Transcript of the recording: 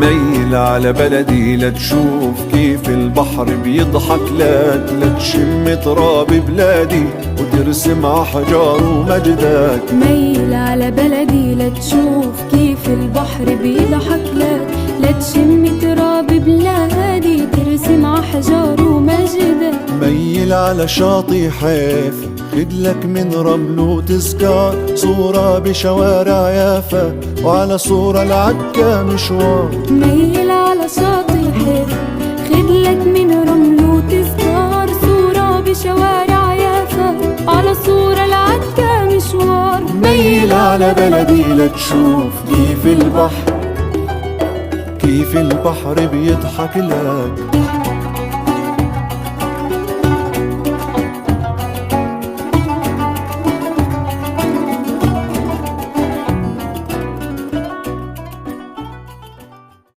ميل على بلدي لتشوف كيف البحر بيضحك لك، لتشم تراب بلادي وترسم عحجار ومجدك. ميل على بلدي لتشوف كيف البحر بيضحك لك، لتشم تراب بلادي ترسم عحجار ومجدك. ميل على شاطئ حيفا خدلك من رمل وتذكار، صورة بشوارع يافا وعلى صورة العكا مشوار. ميل على شاطئ حيفا خدلك من رمل وتذكار، صورة بشوارع يافا على صورة العكا مشوار. ميل على بلدي لتشوف كيف البحر بيضحك لك.